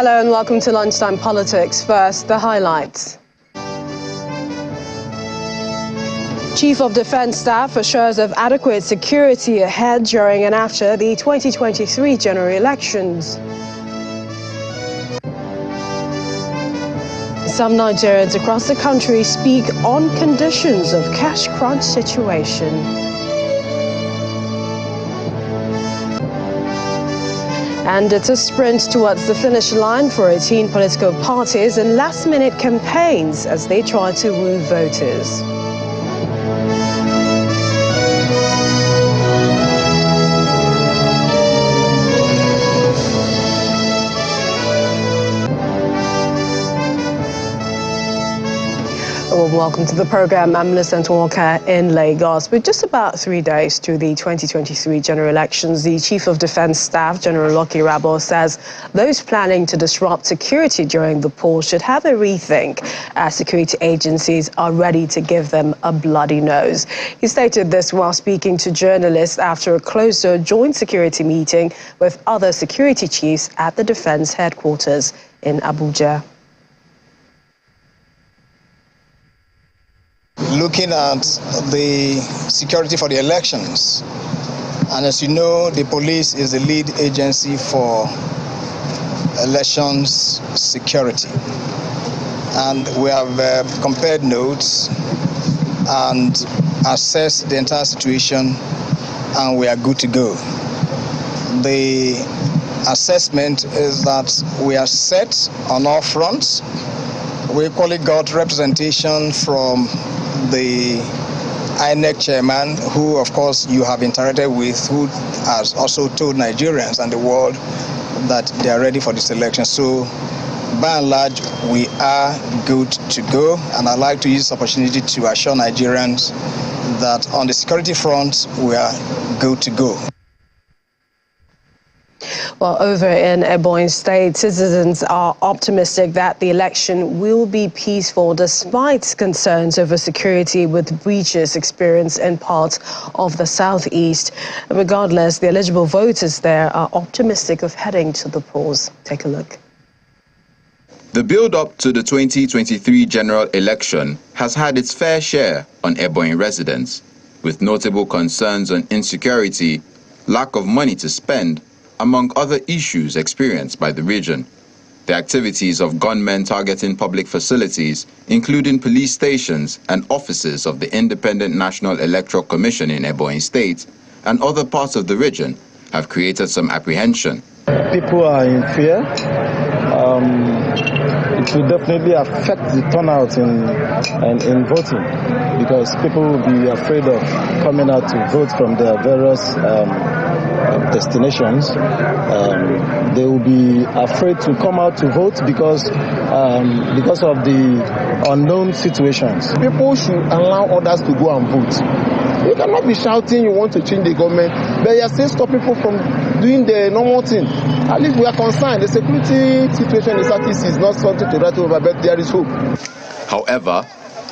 Hello and welcome to Lunchtime Politics. First, the highlights. Chief of Defence Staff assures of adequate security ahead during and after the 2023 general elections. Some Nigerians across the country speak on conditions of cash crunch situation. And it's a sprint towards the finish line for 18 political parties and last-minute campaigns as they try to woo voters. Well, welcome to the program. I'm Millicent Walker in Lagos. With just about 3 days to the 2023 general elections, the Chief of Defence Staff, General Lucky Rabo, says those planning to disrupt security during the polls should have a rethink, as security agencies are ready to give them a bloody nose. He stated this while speaking to journalists after a closer joint security meeting with other security chiefs at the Defence headquarters in Abuja. Looking at the security for the elections, and as you know, the police is the lead agency for elections security, and we have compared notes and assessed the entire situation, and we are good to go. The assessment is that we are set on all fronts. We equally got representation from the INEC chairman, who of course you have interacted with, who has also told Nigerians and the world that they are ready for this election. So by and large, we are good to go, and I'd like to use this opportunity to assure Nigerians that on the security front, we are good to go. Well, over in Ebonyi State, citizens are optimistic that the election will be peaceful despite concerns over security with breaches experienced in parts of the southeast. Regardless, the eligible voters there are optimistic of heading to the polls. Take a look. The build-up to the 2023 general election has had its fair share on Ebonyi residents, with notable concerns on insecurity, lack of money to spend, among other issues experienced by the region. The activities of gunmen targeting public facilities, including police stations and offices of the Independent National Electoral Commission in Ebonyi State and other parts of the region, have created some apprehension. People are in fear. It will definitely affect the turnout in voting, because people will be afraid of coming out to vote from their various destinations. They will be afraid to come out to vote because of the unknown situations. People should allow others to go and vote. You cannot be shouting you want to change the government, but you are still stopping people from doing the normal thing. At least we are concerned. The security situation in Southeast is not something to write over, but there is hope. However,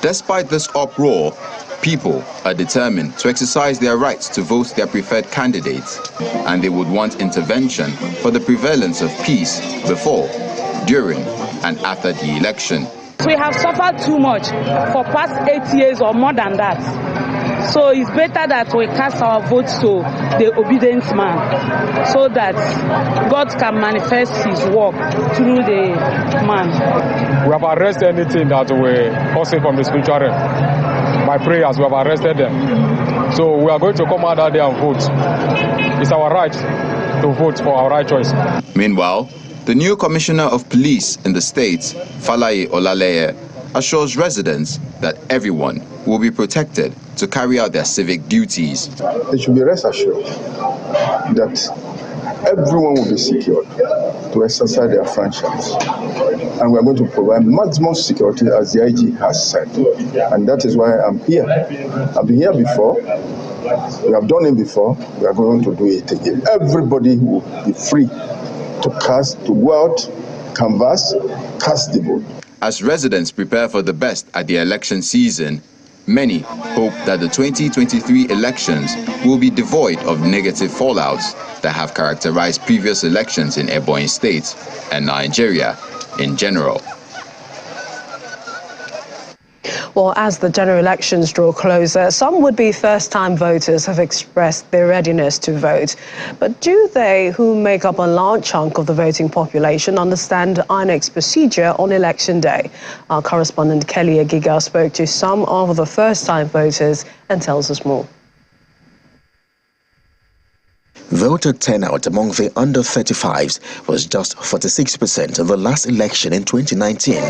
despite this uproar, people are determined to exercise their rights to vote their preferred candidates, and they would want intervention for the prevalence of peace before, during, and after the election. We have suffered too much for past 8 years or more than that. So it's better that we cast our votes to the obedient man, so that God can manifest his work through the man. We have arrested anything that we causing from the spiritual realm. By prayers, we have arrested them. So we are going to come out there and vote. It's our right to vote for our right choice. Meanwhile, the new Commissioner of Police in the state, Falaye Olaleye, assures residents that everyone will be protected to carry out their civic duties. They should be rest assured that everyone will be secured to exercise their franchise. And we are going to provide maximum security, as the IG has said. And that is why I'm here. I've been here before. We have done it before. We are going to do it again. Everybody will be free to go out, canvass, cast the vote. As residents prepare for the best at the election season, Many hope that the 2023 elections will be devoid of negative fallouts that have characterized previous elections in Ebonyi State and Nigeria in general. Well, as the general elections draw closer, some would-be first-time voters have expressed their readiness to vote. But do they, who make up a large chunk of the voting population, understand INEC's procedure on election day? Our correspondent Kelly Egiga spoke to some of the first-time voters and tells us more. Voter turnout among the under 35s was just 46% of the last election in 2019.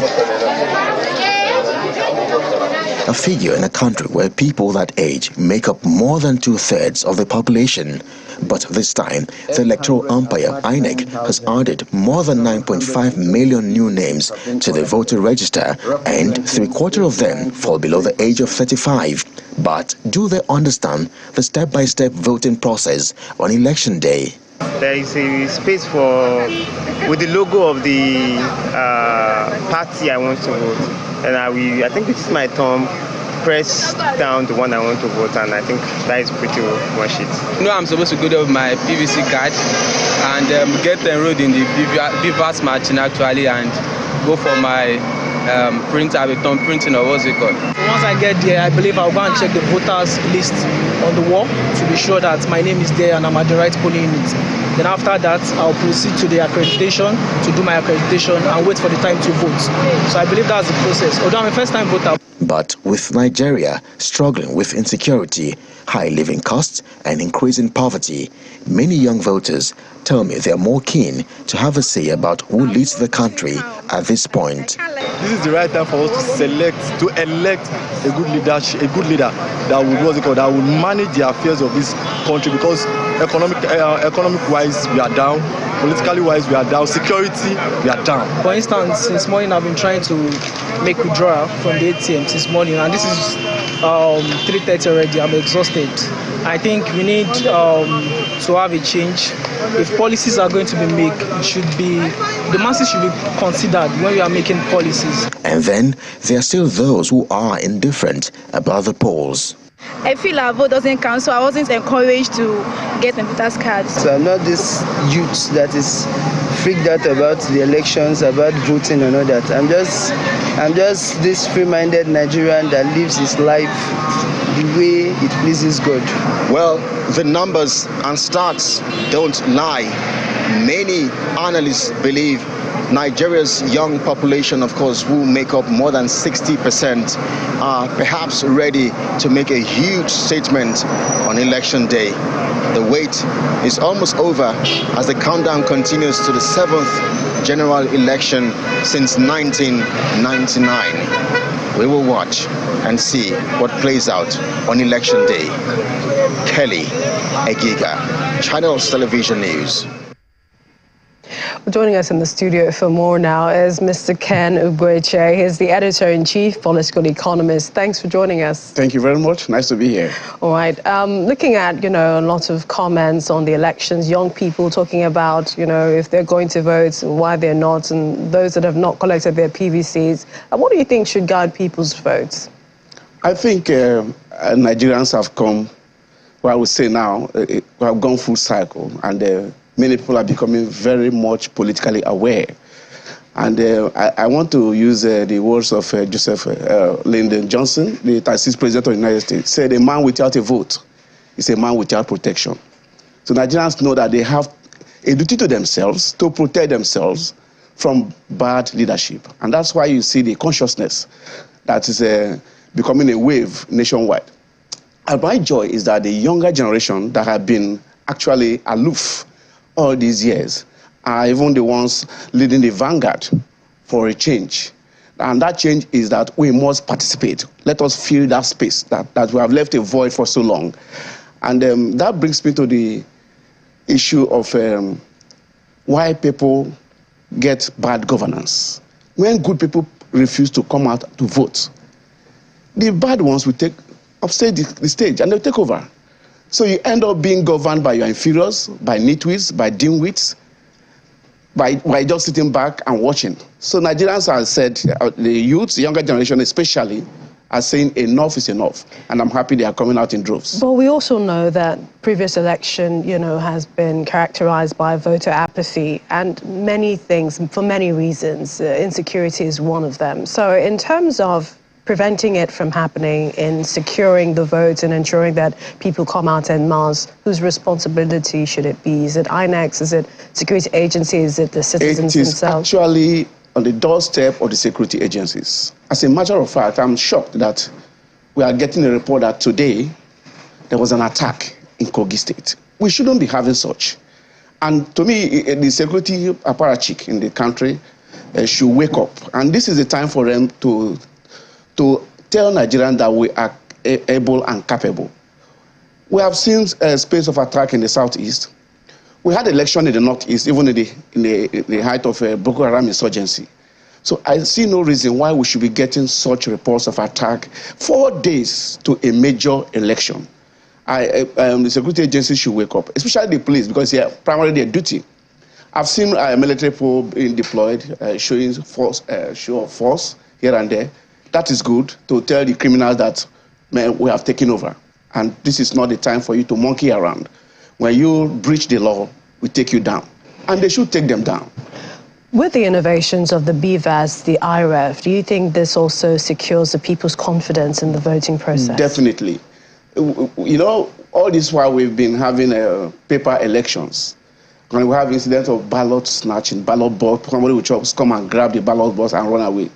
A figure in a country where people that age make up more than 2/3 of the population. But this time, the electoral umpire, INEC, has added more than 9.5 million new names to the voter register, and 3/4 of them fall below the age of 35. But do they understand the step-by-step voting process on election day? There is a space for, with the logo of the party I want to vote. And I think this is my thumb, press down the one I want to vote, and I think that is pretty much it. You know, I'm supposed to go there with my PVC card and get enrolled in the BVAS machine actually, and go for my printer, printing, or what's it called? Once I get there, I believe I'll go and check the voters list on the wall to be sure that my name is there and I'm at the right polling unit. Then after that, I'll proceed to the accreditation, to do my accreditation and wait for the time to vote. So I believe that's the process. Although I'm a first-time voter. But with Nigeria struggling with insecurity, high living costs and increasing poverty, many young voters tell me they are more keen to have a say about who leads the country at this point. This is the right time for us to elect a good leader that will manage the affairs of this country, because economic-wise we are down, politically-wise we are down, security we are down. For instance, since morning I've been trying to make withdrawal from the ATM since morning, and this is 3:30 already. I'm exhausted. I think we need to have a change. If policies are going to be made, the masses should be considered when we are making policies. And then there are still those who are indifferent about the polls. I feel our vote doesn't count, so I wasn't encouraged to get my voter's card. So I'm not this youth that is freaked out about the elections, about voting and all that. I'm just this free-minded Nigerian that lives his life the way it pleases God. Well, the numbers and stats don't lie. Many analysts believe Nigeria's young population, of course, who make up more than 60%, are perhaps ready to make a huge statement on election day. The wait is almost over as the countdown continues to the 7th general election since 1999. We will watch and see what plays out on election day. Kelly Egiga, Channels Television News. Joining us in the studio for more now is Mr. Ken Buuchi. He's the editor-in-chief, political economist. Thanks for joining us. Thank you very much. Nice to be here. All right. Looking at, a lot of comments on the elections, young people talking about, if they're going to vote and why they're not, and those that have not collected their PVCs. What do you think should guide people's votes? I think Nigerians have come, what I would say now, we have gone full cycle, and many people are becoming very much politically aware. And I want to use the words of Joseph Lyndon Johnson, the 36th president of the United States, said a man without a vote is a man without protection. So Nigerians know that they have a duty to themselves to protect themselves from bad leadership. And that's why you see the consciousness that is becoming a wave nationwide. And my joy is that the younger generation that have been actually aloof all these years are even the ones leading the vanguard for a change. And that change is that we must participate. Let us fill that space that we have left a void for so long. And that brings me to the issue of why people get bad governance. When good people refuse to come out to vote, the bad ones will take upstage the stage and they'll take over. So you end up being governed by your inferiors, by nitwits, by dimwits, by just sitting back and watching. So Nigerians have said, the youth, the younger generation especially, are saying enough is enough, and I'm happy they are coming out in droves. But we also know that previous election, has been characterized by voter apathy and many things, for many reasons. Insecurity is one of them. So in terms of preventing it from happening, in securing the votes and ensuring that people come out en masse, whose responsibility should it be? Is it INEC? Is it security agencies? Is it the citizens themselves? It is actually on the doorstep of the security agencies. As a matter of fact, I'm shocked that we are getting a report that today there was an attack in Kogi State. We shouldn't be having such. And to me, the security apparatchik in the country should wake up. And this is the time for them to tell Nigerians that we are able and capable. We have seen a space of attack in the southeast. We had election in the northeast, even in the height of Boko Haram insurgency. So I see no reason why we should be getting such reports of attack 4 days to a major election. The security agencies should wake up, especially the police, because they are primarily their duty. I've seen military people being deployed, showing show of force here and there. That is good to tell the criminals that, man, we have taken over. And this is not the time for you to monkey around. When you breach the law, we take you down. And they should take them down. With the innovations of the BVAS, the IREF, do you think this also secures the people's confidence in the voting process? Definitely. All this while we've been having paper elections. When we have incidents of ballot snatching, ballot box, somebody will just come and grab the ballot box and run away.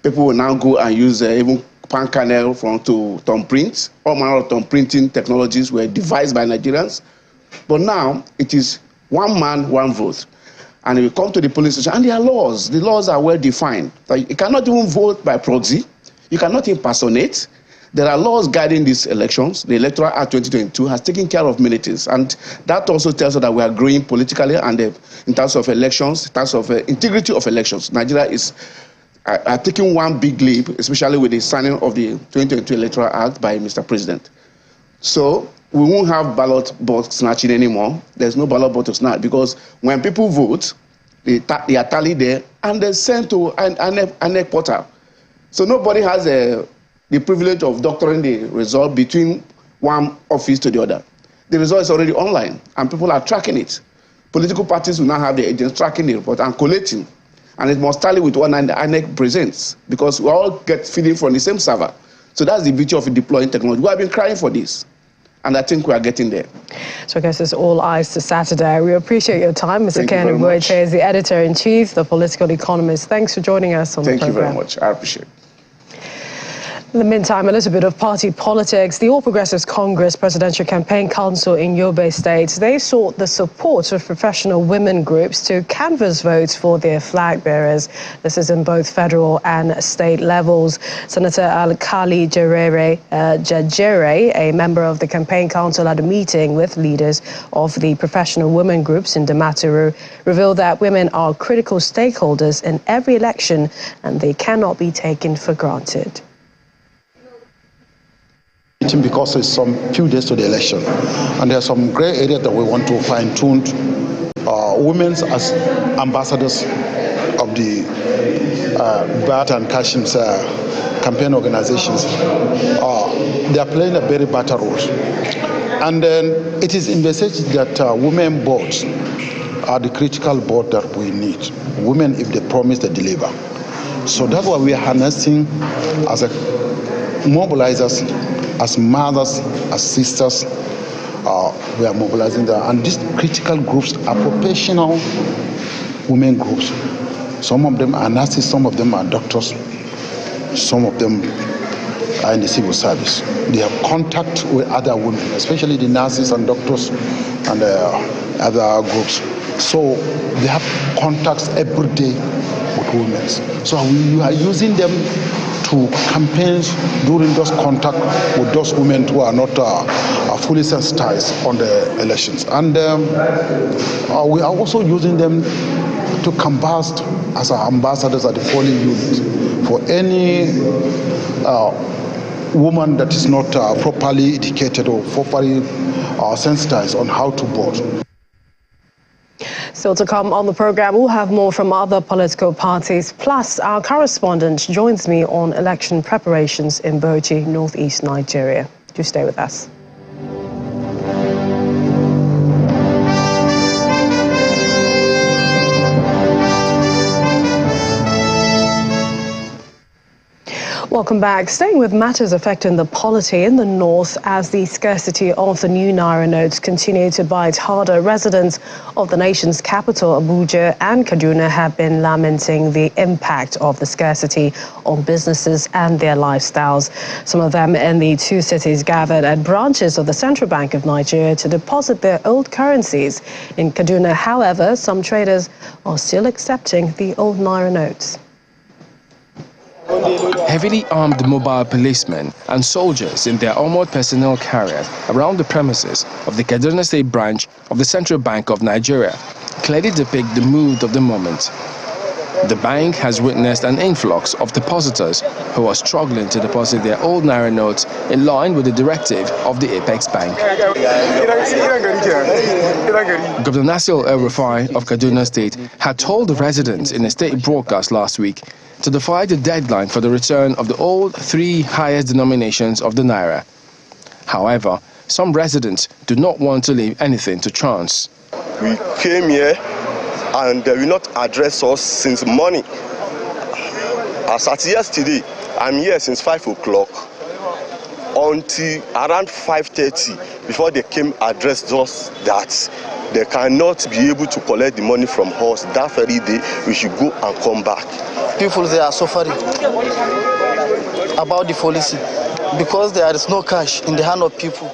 People will now go and use even pan canal to thumb prints. All manner of thumb printing technologies were devised by Nigerians. But now it is one man, one vote. And you come to the polling station, and there are laws. The laws are well defined. You cannot even vote by proxy. You cannot impersonate. There are laws guiding these elections. The Electoral Act 2022 has taken care of many things. And that also tells us that we are growing politically and in terms of elections, in terms of integrity of elections. Nigeria is taking one big leap, especially with the signing of the 2022 Electoral Act by Mr. President. So we won't have ballot box snatching anymore. There's no ballot box to snatch because when people vote, they are tallied there and they're sent to an INEC portal. So nobody has the privilege of doctoring the result between one office to the other. The result is already online and people are tracking it. Political parties will now have the agents tracking the report and collating. And it must tally with what INEC presents because we all get feeding from the same server. So that's the beauty of deploying technology. We have been crying for this. And I think we are getting there. So I guess it's all eyes to Saturday. We appreciate your time. Mr. Ken Buuchi is the editor-in-chief, the political economist. Thanks for joining us on the program. Thank you very much. I appreciate it. In the meantime, a little bit of party politics. The All Progressives Congress Presidential Campaign Council in Yobe State, they sought the support of professional women groups to canvass votes for their flag bearers. This is in both federal and state levels. Senator Alkali Jajere, a member of the campaign council at a meeting with leaders of the professional women groups in Damaturu, revealed that women are critical stakeholders in every election and they cannot be taken for granted. Because it's some few days to the election, and there are some gray areas that we want to fine-tune. Women as ambassadors of the Bat and Kashim's campaign organizations, they are playing a very vital role. And then it is envisaged that women boards are the critical board that we need. Women, if they promise, they deliver. So that's why we are harnessing as a mobilizers, as mothers, as sisters, we are mobilizing them. And these critical groups are professional women groups. Some of them are nurses, some of them are doctors, some of them are in the civil service. They have contact with other women, especially the nurses and doctors and other groups. So they have contacts every day with women. So we are using them to campaigns during those contact with those women who are not fully sensitized on the elections. And we are also using them to canvass as our ambassadors at the polling unit for any woman that is not properly educated or properly sensitized on how to vote. Still to come on the program, we'll have more from other political parties. Plus, our correspondent joins me on election preparations in Buuchi, northeast Nigeria. Do stay with us. Welcome back. Staying with matters affecting the polity in the north as the scarcity of the new Naira notes continue to bite harder. Residents of the nation's capital, Abuja and Kaduna, have been lamenting the impact of the scarcity on businesses and their lifestyles. Some of them in the two cities gathered at branches of the Central Bank of Nigeria to deposit their old currencies. In Kaduna, however, some traders are still accepting the old Naira notes. Heavily armed mobile policemen and soldiers in their armored personnel carriers around the premises of the Kaduna State branch of the Central Bank of Nigeria clearly depict the mood of the moment. The bank has witnessed an influx of depositors who are struggling to deposit their old Naira notes in line with the directive of the Apex Bank. Governor Nasir El-Rufai of Kaduna State had told the residents in a state broadcast last week to defy the deadline for the return of the old three highest denominations of the Naira. However, some residents do not want to leave anything to chance. We came here and they will not address us since morning. As at yesterday, I'm here since 5 o'clock until around 5:30 before they came addressed us that they cannot be able to collect the money from us that very day. We should go and come back. People, they are suffering about the policy because there is no cash in the hand of people.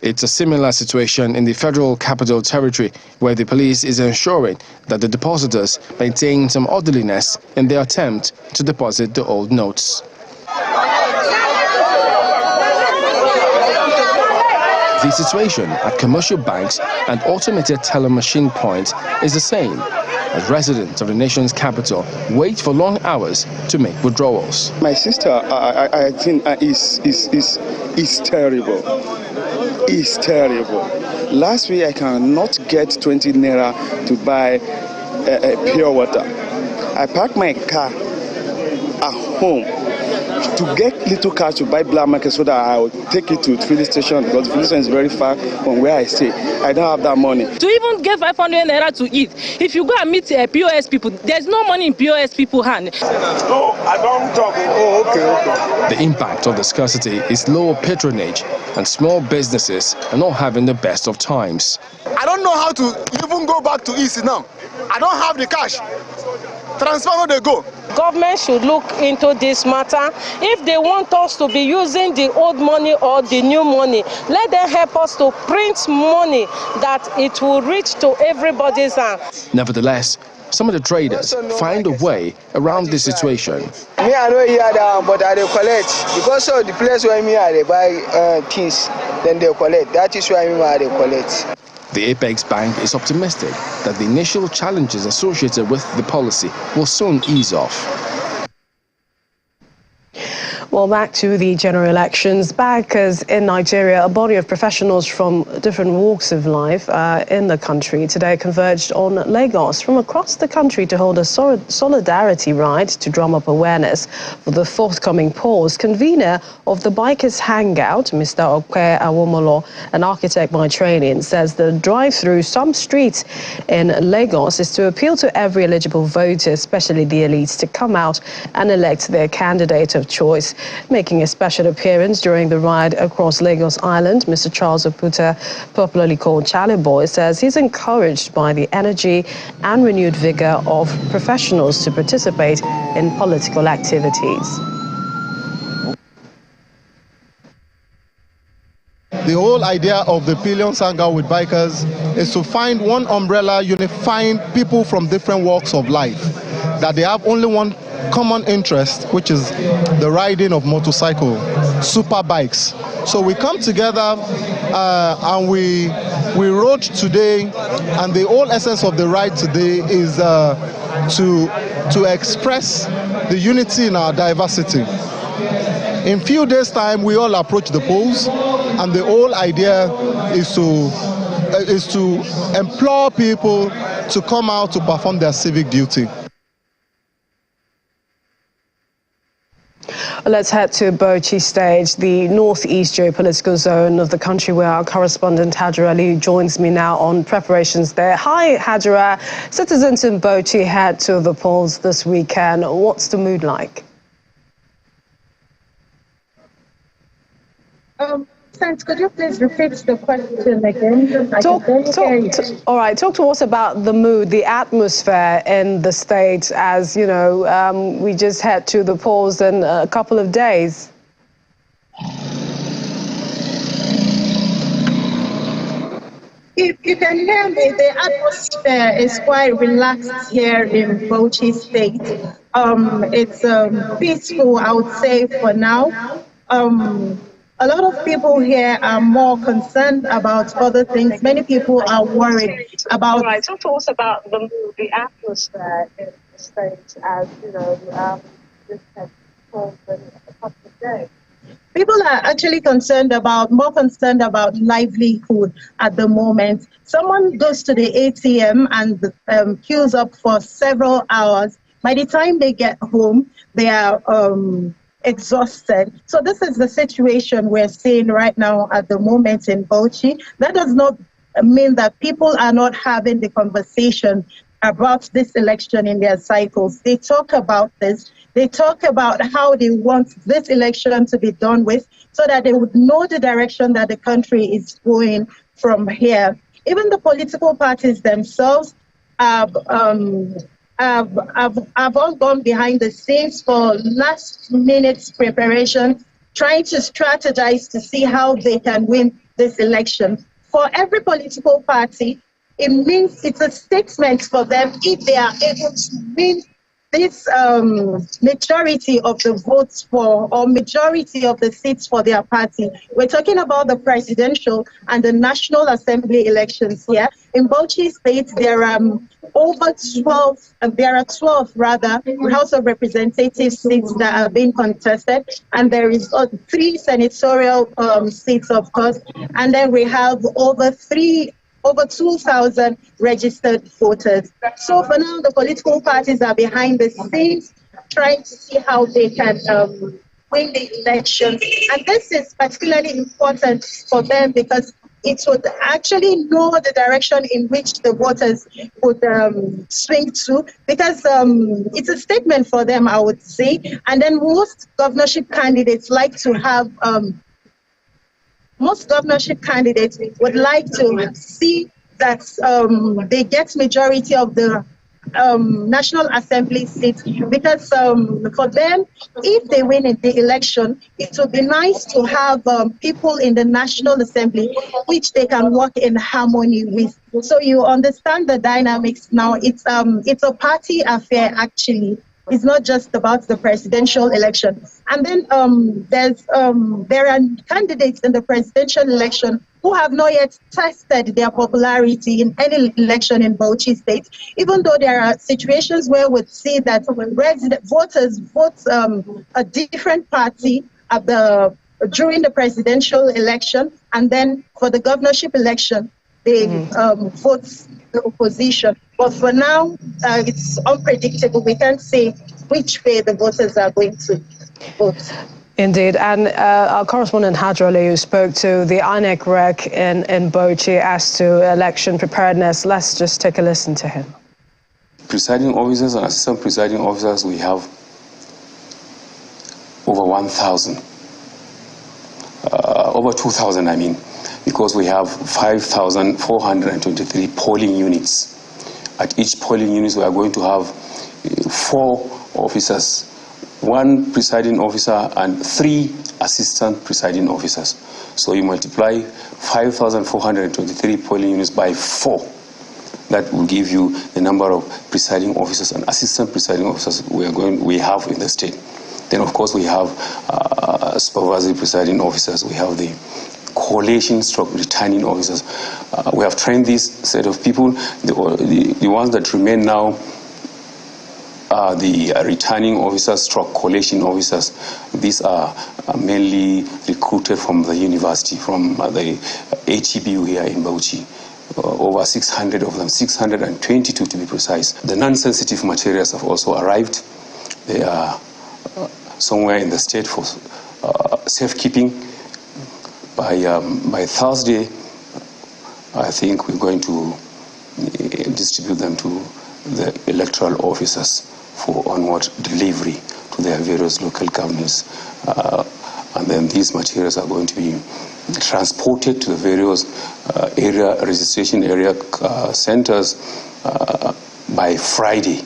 It's a similar situation in the Federal Capital Territory, where the police is ensuring that the depositors maintain some orderliness in their attempt to deposit the old notes. The situation at commercial banks and automated teller machine points is the same, as residents of the nation's capital wait for long hours to make withdrawals. My sister, I think, is terrible. It's terrible. Last week I cannot get 20 naira to buy pure water. I parked my car at home to get little cash to buy black market so that I will take it to the filling station, because the filling station is very far from where I stay. I don't have that money. To even get 500 naira to eat, if you go and meet POS people, there's no money in POS people's hand. No, I don't talk. Oh, okay. The impact of the scarcity is low patronage, and small businesses are not having the best of times. I don't know how to even go back to East now. I don't have the cash. Transfer no they go. Government should look into this matter. If they want us to be using the old money or the new money, let them help us to print money that it will reach to everybody's hand. Nevertheless, some of the traders find a way around this situation. Me, I don't hear that, but I collect. Because of the place where me I buy things, then they collect. That is why me I collect. The Apex Bank is optimistic that the initial challenges associated with the policy will soon ease off. Well, back to the general elections. Backers in Nigeria, a body of professionals from different walks of life in the country today converged on Lagos from across the country to hold a solidarity ride to drum up awareness for the forthcoming polls. Convener of the Bikers Hangout, Mr. Okwe Awomolo, an architect by training, says the drive through some streets in Lagos is to appeal to every eligible voter, especially the elites, to come out and elect their candidate of choice. Making a special appearance during the ride across Lagos Island, Mr. Charles Oputa, popularly called Charlie Boy, says he's encouraged by the energy and renewed vigor of professionals to participate in political activities. The whole idea of the Pillions Hangout with Bikers is to find one umbrella unifying people from different walks of life, that they have only one common interest, which is the riding of motorcycle, super bikes. So we come together and we rode today, and the whole essence of the ride today is to express the unity in our diversity. In few days' time, we all approach the polls, and the whole idea is to is to implore people to come out to perform their civic duty. Let's head to Buuchi State, the northeast geopolitical zone of the country, where our correspondent Hajra Ali joins me now on preparations there. Hi, Hajra. Citizens in Buuchi head to the polls this weekend. What's the mood like? Thanks. Could you please repeat the question again? All right, talk to us about the mood, the atmosphere in the state as, you know, we just head to the polls in a couple of days. If you can hear me, the atmosphere is quite relaxed here in Buuchi State. It's peaceful, I would say, for now. A lot of people here are more concerned about other things. Many people are worried about... All right, talk to us about the atmosphere in the state as, you know, this has told in a couple of days. People are actually more concerned about livelihood at the moment. Someone goes to the ATM and queues up for several hours. By the time they get home, they are exhausted. So this is the situation we're seeing right now at the moment in Buuchi. That does not mean that people are not having the conversation about this election in their cycles. They talk about this. They talk about how they want this election to be done with so that they would know the direction that the country is going from here. Even the political parties themselves have all gone behind the scenes for last minute preparation, trying to strategize to see how they can win this election. For every political party, it means it's a statement for them if they are able to win this majority of the votes for, or majority of the seats for their party. We're talking about the presidential and the National Assembly elections here. In Buuchi State, there are over 12, there are 12 rather, House of Representatives seats that are being contested, and there is 3 senatorial seats, of course, and then we have over 2,000 registered voters. So for now, the political parties are behind the scenes trying to see how they can win the elections. And this is particularly important for them because it would actually know the direction in which the voters would swing to, because it's a statement for them, I would say. And then most governorship candidates like to have most governorship candidates would like to see that they get majority of the National Assembly seats, because for them, if they win in the election, it would be nice to have people in the National Assembly which they can work in harmony with. So you understand the dynamics now. It's a party affair, actually. It's not just about the presidential election. And then there are candidates in the presidential election who have not yet tested their popularity in any election in Buuchi State, even though there are situations where we see that voters vote a different party during the presidential election, and then for the governorship election, they vote the opposition. But for now, it's unpredictable. We can't say which way the voters are going to vote. Indeed, and our correspondent Hajra Ali spoke to the INEC rec in Buuchi as to election preparedness. Let's just take a listen to him. Presiding officers and assistant presiding officers, we have over 1,000, over 2,000, I mean, because we have 5,423 polling units. At each polling unit, we are going to have 4 officers, 1 presiding officer and 3 assistant presiding officers. So you multiply 5,423 polling units by 4. That will give you the number of presiding officers and assistant presiding officers we have in the state. Then, of course, we have supervisory presiding officers. We have the collation returning officers. We have trained this set of people. The ones that remain now are the returning officers, collation officers. These are mainly recruited from the university, from the HEBU here in Buuchi. over 600 of them, 622 to be precise. The non-sensitive materials have also arrived. They are somewhere in the state for safekeeping. By Thursday, I think we're going to distribute them to the electoral officers for onward delivery to their various local governments. And then these materials are going to be transported to the various area registration area centers by Friday.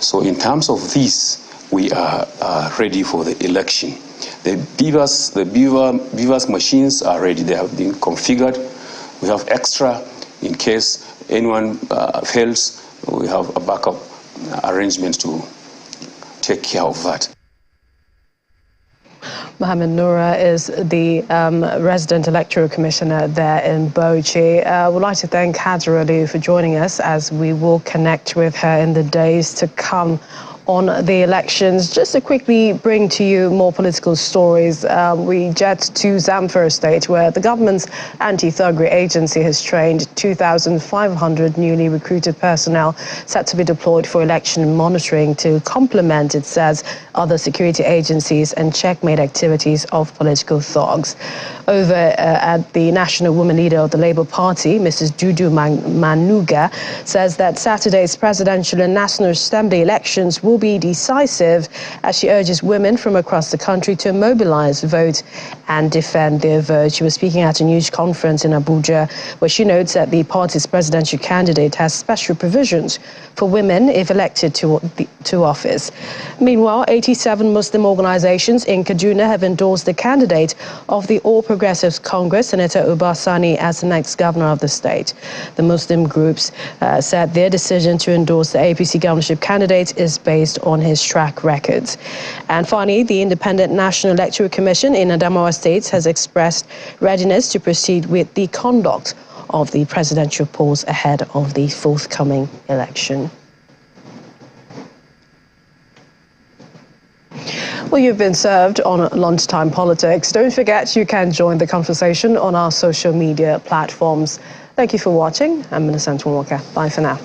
So in terms of this, we are ready for the election. The beavers machines are ready. They have been configured. We have extra in case anyone fails. We have a backup arrangement to take care of that. Mohammed Noura is the resident electoral commissioner there in Buuchi. I would like to thank Hadra Ali for joining us, as we will connect with her in the days to come on the elections. Just to quickly bring to you more political stories, we jet to Zamfara State, where the government's anti-thuggery agency has trained 2,500 newly recruited personnel set to be deployed for election monitoring to complement, it says, other security agencies and checkmate activities of political thugs. Over at the national woman leader of the Labour Party, Mrs. Dudu Manuga, says that Saturday's presidential and National Assembly elections will be decisive, as she urges women from across the country to mobilize, vote and defend their vote. She was speaking at a news conference in Abuja, where she notes that the party's presidential candidate has special provisions for women if elected to office. Meanwhile, 87 Muslim organizations in Kaduna have endorsed the candidate of the All Progressives Congress, Senator Uba Sani, as the next governor of the state. The Muslim groups said their decision to endorse the APC governorship candidate is based on his track records. And finally, the Independent National Electoral Commission in Adamawa State has expressed readiness to proceed with the conduct of the presidential polls ahead of the forthcoming election. Well, you've been served on Lunchtime Politics. Don't forget, you can join the conversation on our social media platforms. Thank you for watching. I'm Millicent Walker. Bye for now.